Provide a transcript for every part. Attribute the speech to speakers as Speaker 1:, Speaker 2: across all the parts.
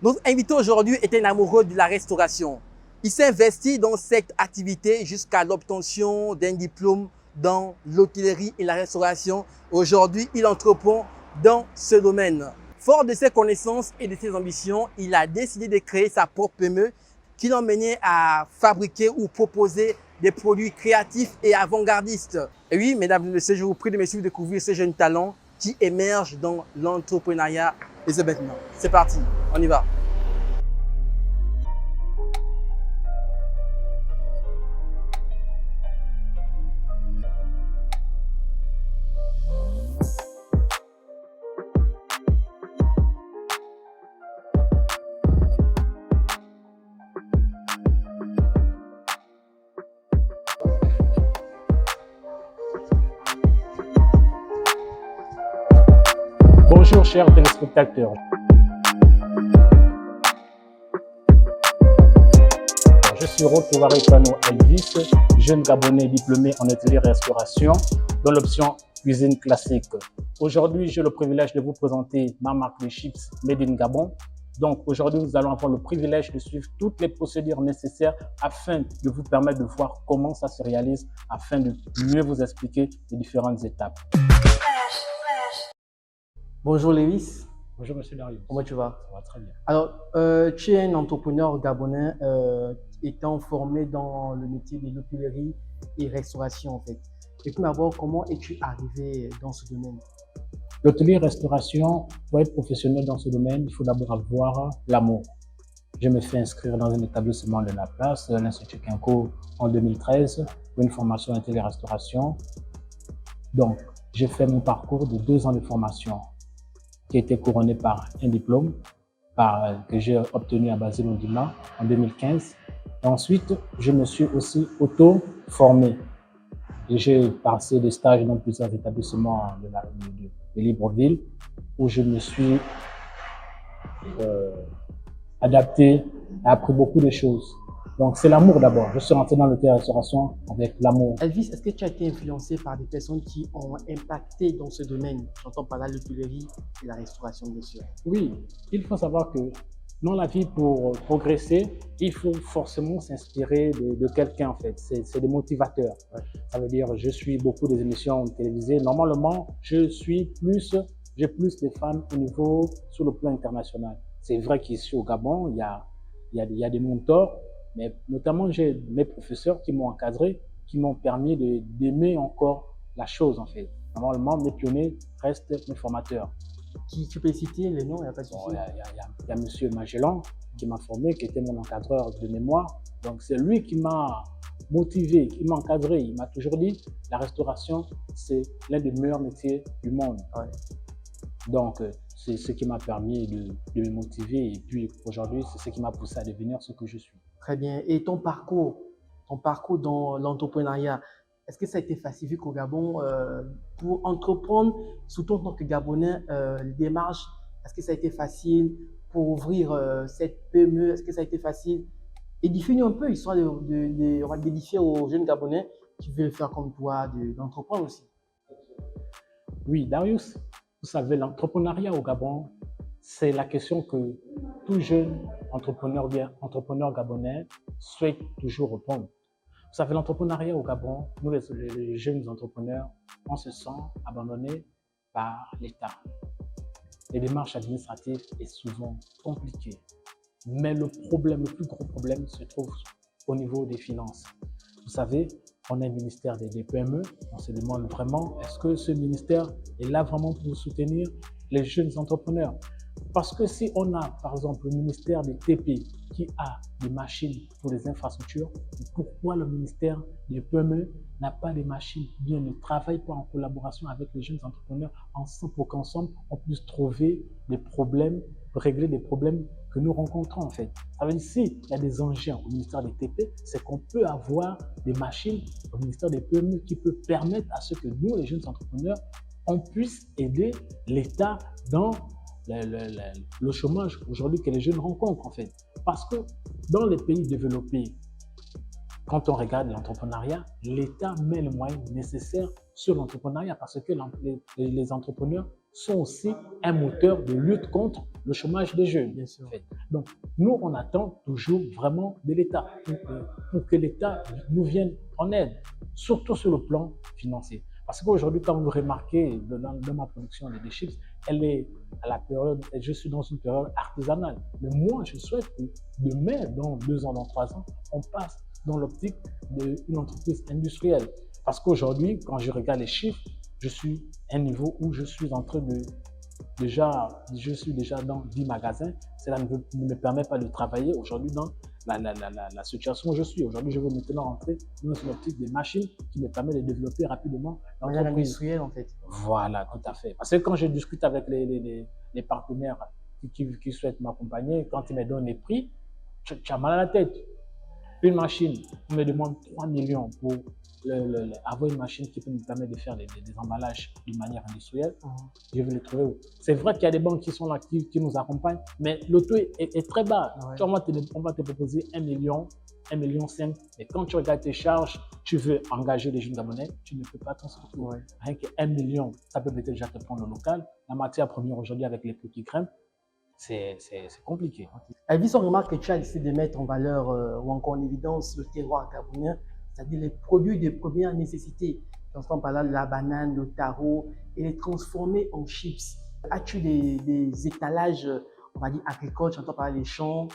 Speaker 1: Notre invité aujourd'hui est un amoureux de la restauration. Il s'est investi dans cette activité jusqu'à l'obtention d'un diplôme dans l'hôtellerie et la restauration. Aujourd'hui, il entreprend dans ce domaine. Fort de ses connaissances et de ses ambitions, il a décidé de créer sa propre PME qui l'emmenait à fabriquer ou proposer des produits créatifs et avant-gardistes. Et oui, mesdames et messieurs, je vous prie de me suivre découvrir ce jeune talent qui émerge dans l'entrepreneuriat. Et c'est maintenant. C'est parti, on y va.
Speaker 2: Bonjour chers téléspectateurs. Je suis Rotovaré Kano Elvis, jeune Gabonais diplômé en hôtellerie-restauration dans l'option cuisine classique. Aujourd'hui, j'ai le privilège de vous présenter ma marque de chips Made in Gabon. Donc aujourd'hui, nous allons avoir le privilège de suivre toutes les procédures nécessaires afin de vous permettre de voir comment ça se réalise, afin de mieux vous expliquer les différentes étapes.
Speaker 1: Bonjour Lévis.
Speaker 2: Bonjour Monsieur Darius.
Speaker 1: Comment tu vas?
Speaker 2: Ça va très bien.
Speaker 1: Alors, tu es un entrepreneur gabonais étant formé dans le métier de l'hôtellerie et restauration en fait. Et tout d'abord, comment es-tu arrivé dans ce domaine?
Speaker 2: L'hôtellerie-restauration, pour être professionnel dans ce domaine, il faut d'abord avoir l'amour. Je me fais inscrire dans un établissement de la place, l'Institut Kinko, en 2013, pour une formation en hôtellerie-restauration. Donc, j'ai fait mon parcours de 2 ans de formation, qui a été couronné par un diplôme que j'ai obtenu à Basile Ondima en 2015. Et ensuite, je me suis aussi auto-formé. Et j'ai passé des stages dans plusieurs établissements de Libreville, où je me suis adapté et appris beaucoup de choses. Donc, c'est l'amour d'abord. Je suis rentré dans l'hôtellerie-restauration avec l'amour.
Speaker 1: Elvis, est-ce que tu as été influencé par des personnes qui ont impacté dans ce domaine? J'entends par là l'hôtellerie et la restauration, bien sûr.
Speaker 2: Oui, il faut savoir que dans la vie, pour progresser, il faut forcément s'inspirer de quelqu'un en fait. C'est des motivateurs.
Speaker 1: Ouais.
Speaker 2: Ça veut dire, je suis beaucoup des émissions télévisées. Normalement, j'ai plus de fans au niveau, sur le plan international. C'est vrai qu'ici au Gabon, il y a des mentors, mais notamment j'ai mes professeurs qui m'ont encadré, qui m'ont permis d'aimer encore la chose en fait. Normalement, mes pionniers restent mes formateurs.
Speaker 1: Tu peux citer les noms, il n'y a pas de souci.
Speaker 2: Bon, il y a M. Magellan qui m'a formé, qui était mon encadreur de mémoire. Donc, c'est lui qui m'a motivé, qui m'a encadré. Il m'a toujours dit, la restauration, c'est l'un des meilleurs métiers du monde.
Speaker 1: Ouais.
Speaker 2: Donc, c'est ce qui m'a permis de me motiver. Et puis, aujourd'hui, c'est ce qui m'a poussé à devenir ce que je suis.
Speaker 1: Très bien. Et ton parcours dans l'entrepreneuriat, est-ce que ça a été facile vu qu'au Gabon, pour entreprendre, surtout en tant que Gabonais, les démarches, est-ce que ça a été facile pour ouvrir cette PME? Est-ce que ça a été facile? Édifie-nous un peu, histoire on va d'édifier aux jeunes Gabonais qui veulent faire comme toi, d'entreprendre aussi.
Speaker 2: Oui, Darius, vous savez, l'entrepreneuriat au Gabon, c'est la question que tout jeune entrepreneur gabonais souhaite toujours répondre. Vous savez, l'entrepreneuriat au Gabon, nous les jeunes entrepreneurs, on se sent abandonnés par l'État. Les démarches administratives sont souvent compliquées. Mais le plus gros problème se trouve au niveau des finances. Vous savez, on a un ministère des PME, on se demande vraiment, est-ce que ce ministère est là vraiment pour soutenir les jeunes entrepreneurs? Parce que si on a, par exemple, le ministère des TP qui a des machines pour les infrastructures, pourquoi le ministère des PME n'a pas des machines, bien ne travaille pas en collaboration avec les jeunes entrepreneurs ensemble pour qu'ensemble on puisse trouver des problèmes, régler des problèmes que nous rencontrons en fait. Ça veut dire s'il y a des engins au ministère des TP, c'est qu'on peut avoir des machines au ministère des PME qui peut permettre à ce que nous, les jeunes entrepreneurs, on puisse aider l'État dans le chômage aujourd'hui que les jeunes rencontrent en fait. Parce que dans les pays développés, quand on regarde l'entrepreneuriat, l'État met les moyens nécessaires sur l'entrepreneuriat parce que les entrepreneurs sont aussi un moteur de lutte contre le chômage des jeunes.
Speaker 1: Bien sûr.
Speaker 2: En fait. Donc, nous, on attend toujours vraiment de l'État pour que l'État nous vienne en aide, surtout sur le plan financier. Parce qu'aujourd'hui, quand vous remarquez dans ma production des chips, elle est à la période, je suis dans une période artisanale. Mais moi, je souhaite que demain, dans 2 ans, dans 3 ans, on passe dans l'optique d'une entreprise industrielle. Parce qu'aujourd'hui, quand je regarde les chiffres, je suis à un niveau où je suis en train de je suis déjà dans 10 magasins. Cela ne me permet pas de travailler aujourd'hui dans la situation où je suis. Aujourd'hui, je veux maintenant entrer dans une optique des machines qui me permet de développer rapidement l'entreprise.
Speaker 1: Industrielle, en fait.
Speaker 2: Voilà, tout à fait. Parce que quand je discute avec les partenaires qui souhaitent m'accompagner, quand ils me donnent les prix, tu as mal à la tête. Une machine, on me demande 3 millions pour avoir une machine qui peut me permettre de faire des emballages de manière industrielle. Je vais les trouver où? C'est vrai qu'il y a des banques qui sont là, qui nous accompagnent, mais le taux est très bas. Ouais. Tu vois, on va te proposer 1 million, 1,5 million. Et quand tu regardes tes charges, tu veux engager les jeunes Gabonais, tu ne peux pas t'en sortir. Ouais. Rien que 1 million, ça peut peut-être déjà te prendre le local. La matière première aujourd'hui avec les prix qui grimpent, c'est compliqué.
Speaker 1: Elvis, on remarque que tu as décidé de mettre en valeur ou encore en évidence le terroir gabonais, c'est-à-dire les produits de première nécessité. J'entends par là la banane, le taro, et les transformer en chips. As-tu des étalages, on va dire agricoles, j'entends par là les champs,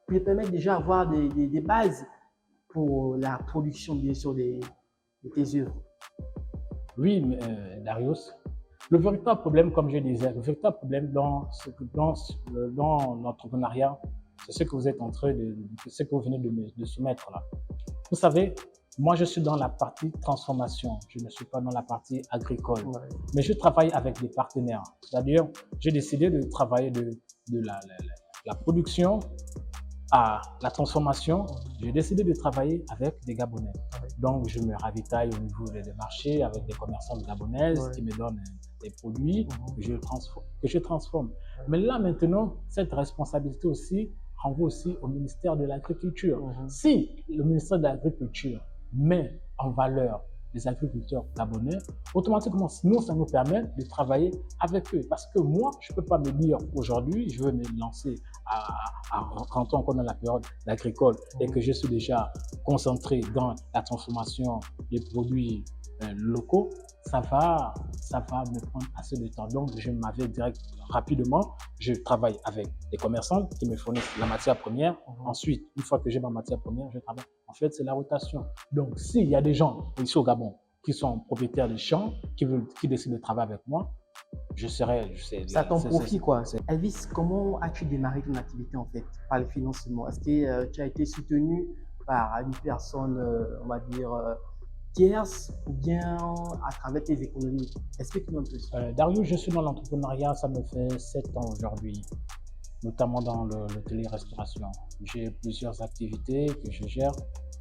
Speaker 1: qui te permettent déjà d'avoir des bases pour la production, bien sûr, de tes œuvres?
Speaker 2: Oui, Darius. Le véritable problème, comme je disais, le véritable problème dans l'entrepreneuriat, c'est ce que vous êtes en train ce que vous venez de soumettre là. Vous savez, moi je suis dans la partie transformation, je ne suis pas dans la partie agricole, ouais. Mais je travaille avec des partenaires. C'est-à-dire, j'ai décidé de travailler de la production à la transformation. J'ai décidé de travailler avec des Gabonais. Ouais. Donc, je me ravitaille au niveau des marchés avec des commerçantes gabonaises, ouais, qui me donnent des produits que je transforme. Ouais. Mais là, maintenant, cette responsabilité aussi renvoie aussi au ministère de l'Agriculture. Si le ministère de l'Agriculture met en valeur les agriculteurs gabonais, automatiquement, nous, ça nous permet de travailler avec eux. Parce que moi, je ne peux pas me dire aujourd'hui, je veux me lancer à rentrer encore dans la période agricole et que je suis déjà concentré dans la transformation des produits locaux, ça va me prendre assez de temps. Donc, je m'avais direct rapidement, je travaille avec des commerçants qui me fournissent la matière première. Ensuite, une fois que j'ai ma matière première, je travaille. En fait, c'est la rotation. Donc, s'il y a des gens ici au Gabon qui sont propriétaires de champs, qui décident de travailler avec moi, je serai.
Speaker 1: Ça t'en profite, quoi. Elvis, comment as-tu démarré ton activité, en fait, par le financement? Est-ce que tu as été soutenu par une personne, on va dire, tierce ou bien à travers tes économies? Explique-nous un peu.
Speaker 2: Darius, je suis dans l'entrepreneuriat, ça me fait 7 ans aujourd'hui, notamment dans l'hôtellerie-restauration. J'ai plusieurs activités que je gère,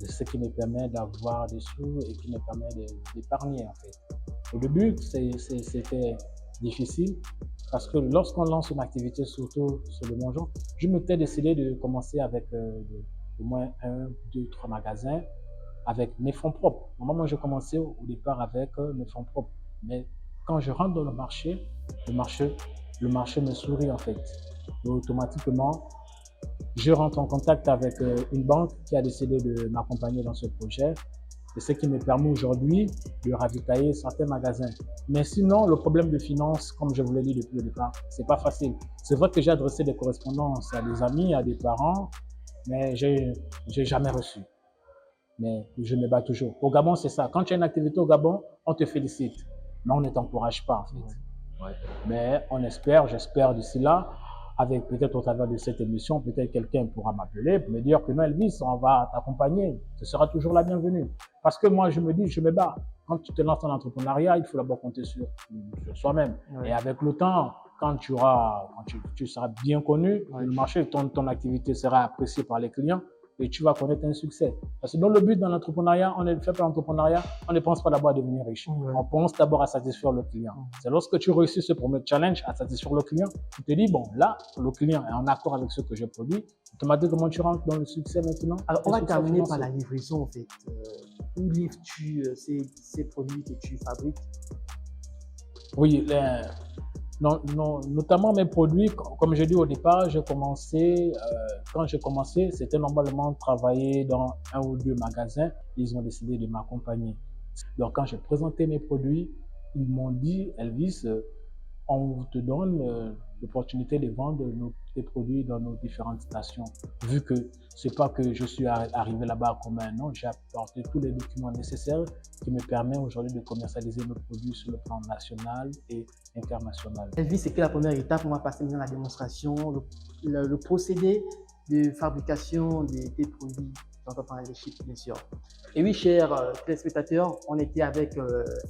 Speaker 2: ce qui me permet d'avoir des sous et qui me permet d'épargner, en fait. Au début, c'était difficile parce que lorsqu'on lance une activité, surtout sur le Mongeon, je m'étais décidé de commencer avec au moins 1, 2, 3 magasins avec mes fonds propres. Moi, j'ai commencé au départ avec mes fonds propres. Mais quand je rentre dans le marché me sourit, en fait. Et automatiquement, je rentre en contact avec une banque qui a décidé de m'accompagner dans ce projet. C'est ce qui me permet aujourd'hui de ravitailler certains magasins. Mais sinon, le problème de finance, comme je vous l'ai dit depuis le départ, c'est pas facile. C'est vrai que j'ai adressé des correspondances à des amis, à des parents, mais j'ai jamais reçu. Mais je me bats toujours. Au Gabon, c'est ça. Quand tu as une activité au Gabon, on te félicite. Mais on ne t'encourage pas, en fait. Ouais. Mais j'espère d'ici là, avec peut-être au travers de cette émission, peut-être quelqu'un pourra m'appeler pour me dire que non, Elvis, on va t'accompagner. Ce sera toujours la bienvenue. Parce que moi, je me dis, je me bats. Quand tu te lances dans l'entrepreneuriat, il faut d'abord compter sur soi-même. Ouais. Et avec le temps, quand tu seras bien connu, ouais, le marché, ton activité sera appréciée par les clients. Et tu vas connaître un succès. Parce que dans le but dans l'entrepreneuriat, on ne fait pas l'entrepreneuriat, on ne pense pas d'abord à devenir riche. Ouais. On pense d'abord à satisfaire le client. C'est lorsque tu réussis ce premier challenge à satisfaire le client, tu te dis, bon, là, le client est en accord avec ce que je produis. Automatiquement, tu rentres dans le succès maintenant.
Speaker 1: Alors, on va terminer par la livraison, en fait. Où livres-tu ces produits que tu fabriques?
Speaker 2: Oui, notamment mes produits, comme je dis au départ, quand j'ai commencé, c'était normalement travailler dans un ou deux magasins. Ils ont décidé de m'accompagner. Donc, quand j'ai présenté mes produits, ils m'ont dit, Elvis, on te donne l'opportunité de vendre tes produits dans nos différentes stations. Vu que c'est pas que je suis arrivé là-bas comme un nom, j'ai apporté tous les documents nécessaires qui me permettent aujourd'hui de commercialiser nos produits sur le plan national et international.
Speaker 1: Elvis, c'est que la première étape. On va passer maintenant à la démonstration, le procédé de fabrication des produits. J'entends parler des chips, bien sûr. Et oui, chers téléspectateurs, on était avec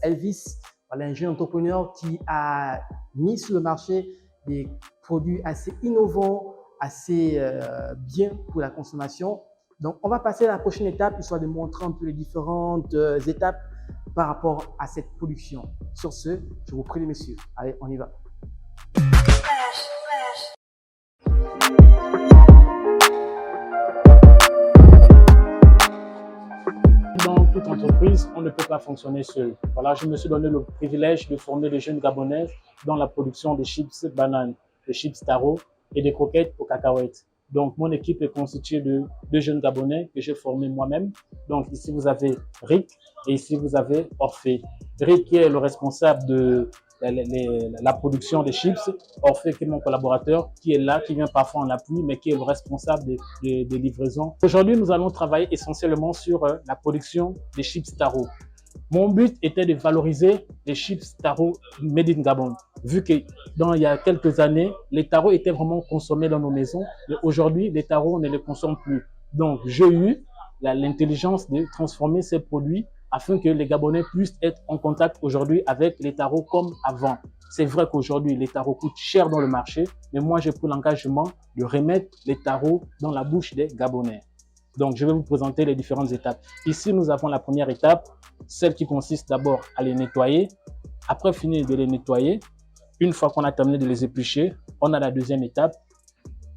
Speaker 1: Elvis, voilà, un jeune entrepreneur qui a mis sur le marché des produits assez innovants, assez bien pour la consommation. Donc, on va passer à la prochaine étape, histoire de montrer un peu les différentes étapes par rapport à cette production. Sur ce, je vous prie de me suivre. Allez, on y va.
Speaker 2: Dans toute entreprise, on ne peut pas fonctionner seul. Voilà, je me suis donné le privilège de former des jeunes Gabonais dans la production des chips bananes, des chips taro et des croquettes aux cacahuètes. Donc, mon équipe est constituée de deux jeunes Gabonais que j'ai formés moi-même. Donc, ici, vous avez Rick et ici, vous avez Orphée. Rick qui est le responsable de la production des chips. Orphée qui est mon collaborateur, qui est là, qui vient parfois en appui, mais qui est le responsable des livraisons. Aujourd'hui, nous allons travailler essentiellement sur la production des chips taro. Mon but était de valoriser les chips taro made in Gabon. Vu que il y a quelques années, les taros étaient vraiment consommés dans nos maisons. Mais aujourd'hui, les taros, on ne les consomme plus. Donc, j'ai eu l'intelligence de transformer ces produits afin que les Gabonais puissent être en contact aujourd'hui avec les taros comme avant. C'est vrai qu'aujourd'hui, les taros coûtent cher dans le marché, mais moi, j'ai pris l'engagement de remettre les taros dans la bouche des Gabonais. Donc, je vais vous présenter les différentes étapes. Ici, nous avons la première étape, celle qui consiste d'abord à les nettoyer. Après finir de les nettoyer, une fois qu'on a terminé de les éplucher, on a la deuxième étape,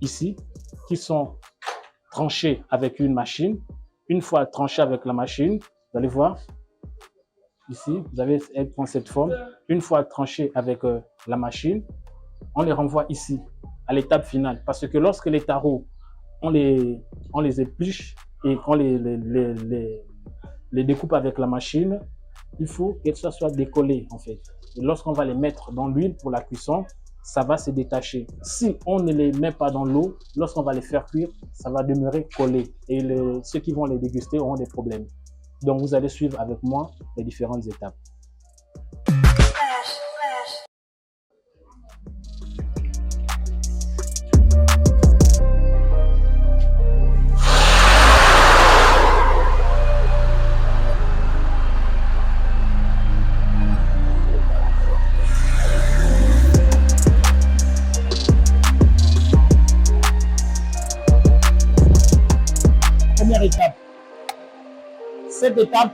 Speaker 2: ici, qui sont tranchés avec une machine. Une fois tranchés avec la machine, vous allez voir, ici, vous avez cette forme. Une fois tranchés avec la machine, on les renvoie ici, à l'étape finale. Parce que lorsque les taros, on les épluche et qu'on les découpe avec la machine, il faut que ça soit décollé en fait. Et lorsqu'on va les mettre dans l'huile pour la cuisson, ça va se détacher. Si on ne les met pas dans l'eau, lorsqu'on va les faire cuire, ça va demeurer collé. Et ceux qui vont les déguster auront des problèmes. Donc vous allez suivre avec moi les différentes étapes. Première étape. Cette étape,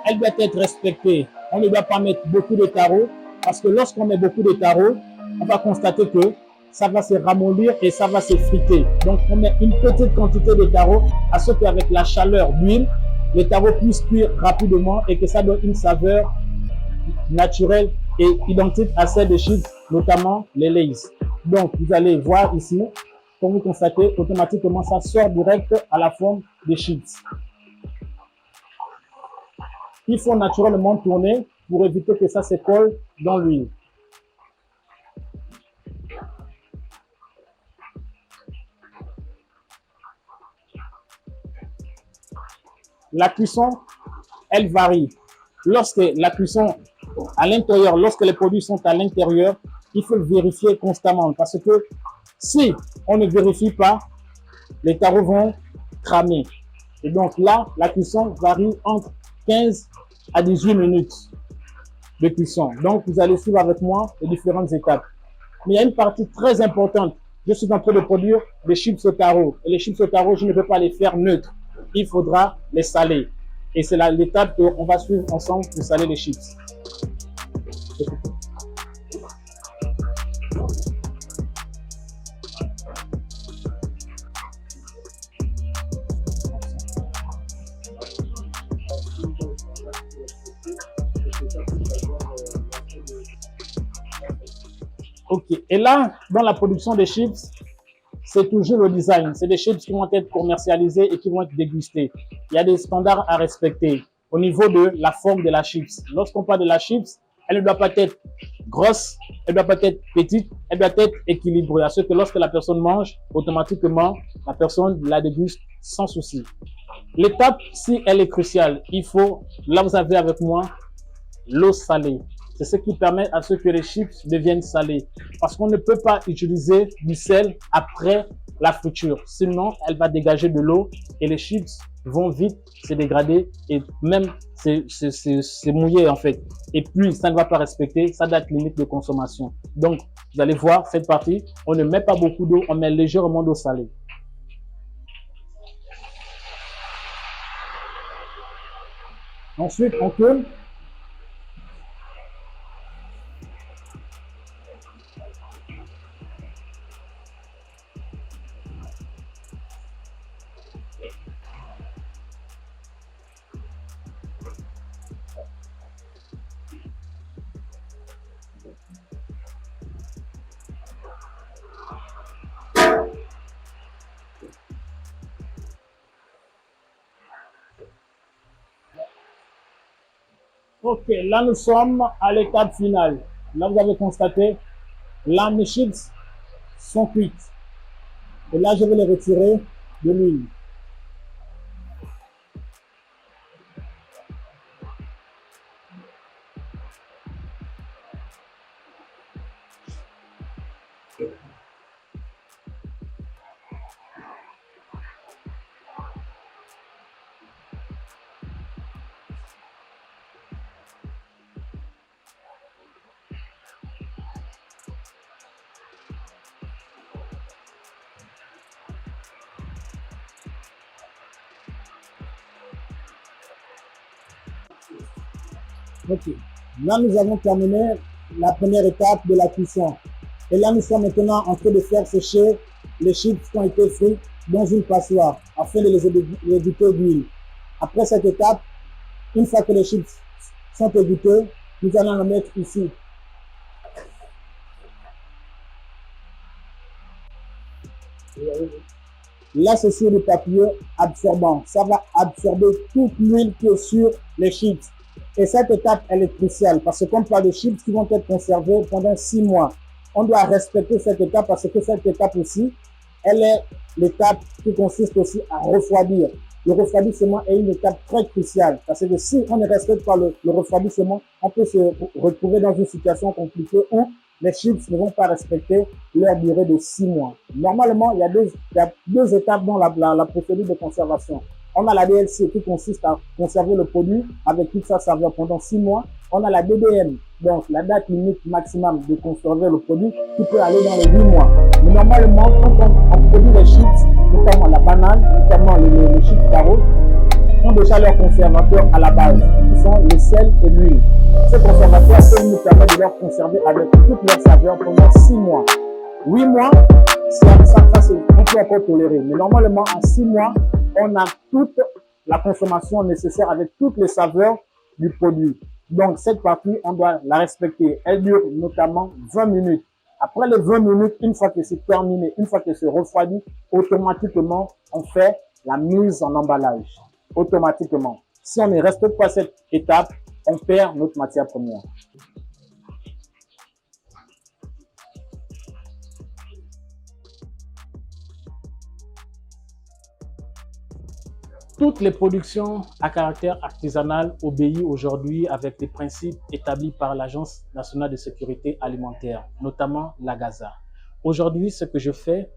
Speaker 2: elle doit être respectée. On ne doit pas mettre beaucoup de taros parce que lorsqu'on met beaucoup de taros, on va constater que ça va se ramollir et ça va s'effriter. Donc, on met une petite quantité de taros à ce qu'avec la chaleur d'huile, les taros puissent cuire rapidement et que ça donne une saveur naturelle et identique à celle des chips, notamment les Lay's. Donc, vous allez voir ici, comme vous constatez, automatiquement, ça sort direct à la forme des chips. Il faut naturellement tourner pour éviter que ça se colle dans l'huile. La cuisson, elle varie. Lorsque la cuisson à l'intérieur, lorsque les produits sont à l'intérieur, il faut le vérifier constamment parce que si on ne vérifie pas, les taros vont cramer. Et donc là, la cuisson varie entre 15 à 18 minutes de cuisson. Donc, vous allez suivre avec moi les différentes étapes. Mais il y a une partie très importante. Je suis en train de produire des chips au taro. Et les chips au taro, je ne peux pas les faire neutres. Il faudra les saler. Et c'est l'étape qu'on va suivre ensemble pour saler les chips. OK. Et là, dans la production des chips, c'est toujours le design. C'est des chips qui vont être commercialisés et qui vont être dégustés. Il y a des standards à respecter au niveau de la forme de la chips. Lorsqu'on parle de la chips, elle ne doit pas être grosse, elle ne doit pas être petite, elle doit être équilibrée. À ce que lorsque la personne mange, automatiquement, la personne la déguste sans souci. L'étape, si elle est cruciale, il faut, là vous avez avec moi, l'eau salée. C'est ce qui permet à ce que les chips deviennent salés. Parce qu'on ne peut pas utiliser du sel après la friture. Sinon, elle va dégager de l'eau et les chips vont vite se dégrader et même se mouiller en fait. Et puis, ça ne va pas respecter sa date limite de consommation. Donc, vous allez voir cette partie, on ne met pas beaucoup d'eau, on met légèrement d'eau salée. Ensuite, on tourne. Ok, là nous sommes à l'étape finale. Là vous avez constaté, là mes chips sont cuites. Et là je vais les retirer de l'huile. Ok, là nous avons terminé la première étape de la cuisson. Et là nous sommes maintenant en train de faire sécher les chips qui ont été frites dans une passoire afin de les égoutter d'huile. Après cette étape, une fois que les chips sont égouttés, nous allons les mettre ici. Là, c'est sur le papier absorbant. Ça va absorber toute l'huile qui est sur les chips. Et cette étape, elle est cruciale parce qu'on parle de chips qui vont être conservés pendant 6 mois. On doit respecter cette étape parce que cette étape aussi, elle est l'étape qui consiste aussi à refroidir. Le refroidissement est une étape très cruciale parce que si on ne respecte pas le refroidissement, on peut se retrouver dans une situation compliquée où les chips ne vont pas respecter leur durée de 6 mois. Normalement, il y a deux étapes dans la procédure de conservation. On a la DLC qui consiste à conserver le produit avec toute sa saveur pendant 6 mois. On a la DDM, donc la date limite maximum de conserver le produit, qui peut aller dans les 8 mois. Mais normalement, quand on produit les chips, notamment la banane, notamment les chips carottes, ont déjà leurs conservateurs à la base, qui sont le sel et l'huile. Ces conservateurs peuvent nous permettre de leur conserver avec toutes leurs saveurs pendant 6 mois. 8 mois, on peut encore tolérer. Mais normalement, en 6 mois, on a toute la consommation nécessaire avec toutes les saveurs du produit. Donc, cette partie, on doit la respecter. Elle dure notamment 20 minutes. Après les 20 minutes, une fois que c'est terminé, une fois que c'est refroidi, automatiquement, on fait la mise en emballage. Automatiquement. Si on ne respecte pas cette étape, on perd notre matière première. Toutes les productions à caractère artisanal obéissent aujourd'hui avec les principes établis par l'Agence nationale de sécurité alimentaire, notamment l'AGASA. Aujourd'hui, ce que je fais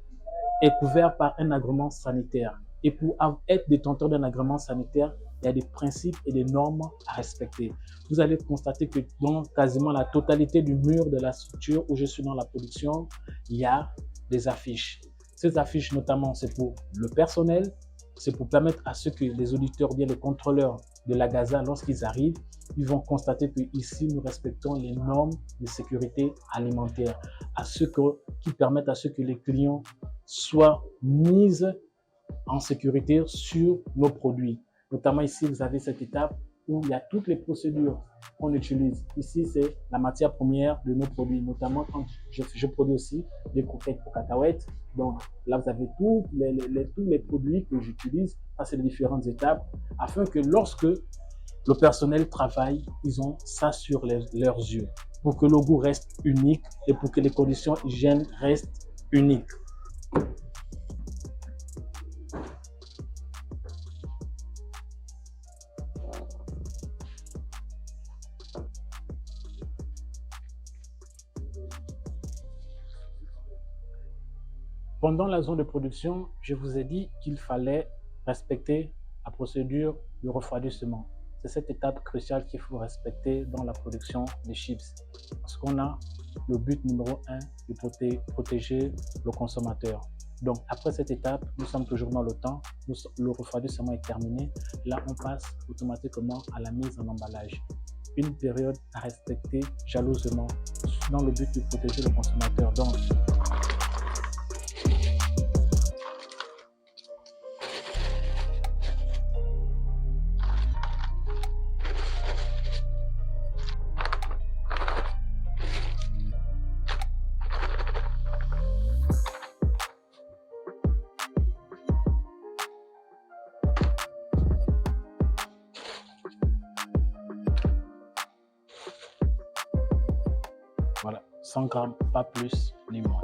Speaker 2: est couvert par un agrément sanitaire. Et pour être détenteur d'un agrément sanitaire, il y a des principes et des normes à respecter. Vous allez constater que dans quasiment la totalité du mur de la structure où je suis dans la production, il y a des affiches. Ces affiches, notamment, c'est pour le personnel, c'est pour permettre à ceux que les auditeurs ou bien les contrôleurs de la Gaza, lorsqu'ils arrivent, ils vont constater que ici nous respectons les normes de sécurité alimentaire, qui permettent à ce que les clients soient mis en sécurité sur nos produits. Notamment ici, vous avez cette étape où il y a toutes les procédures qu'on utilise. Ici, c'est la matière première de nos produits, notamment quand je produis aussi des croquettes pour cacahuètes. Donc là, vous avez tous les produits que j'utilise. Ça, c'est les différentes étapes afin que lorsque le personnel travaille, ils ont ça sur leurs yeux pour que le goût reste unique et pour que les conditions hygiène restent uniques. Pendant la zone de production, je vous ai dit qu'il fallait respecter la procédure de refroidissement. C'est cette étape cruciale qu'il faut respecter dans la production des chips. Parce qu'on a le but numéro 1 de protéger le consommateur. Donc, après cette étape, nous sommes toujours dans le temps. Le refroidissement est terminé. Là, on passe automatiquement à la mise en emballage. Une période à respecter jalousement dans le but de protéger le consommateur. Donc, voilà, 100 grammes, pas plus ni moins.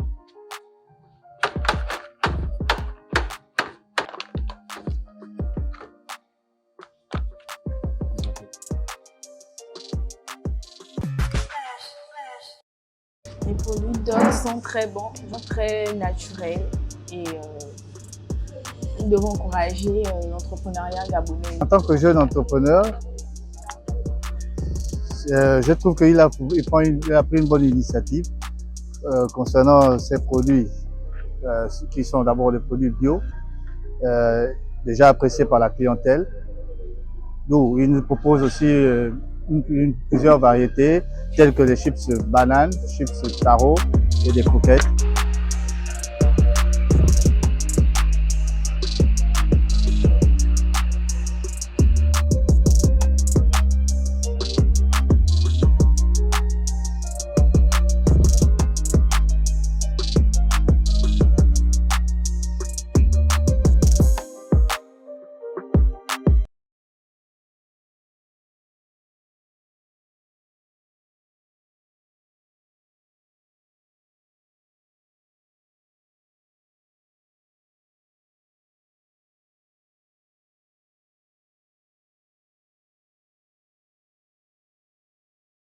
Speaker 3: Les produits d'Ox sont très bons, sont très naturels et nous devons encourager l'entrepreneuriat gabonais.
Speaker 4: En tant que jeune entrepreneur, je trouve qu'il a pris une bonne initiative concernant ces produits qui sont d'abord des produits bio, déjà appréciés par la clientèle. D'où il nous propose aussi plusieurs variétés telles que les chips bananes, chips taro et des croquettes.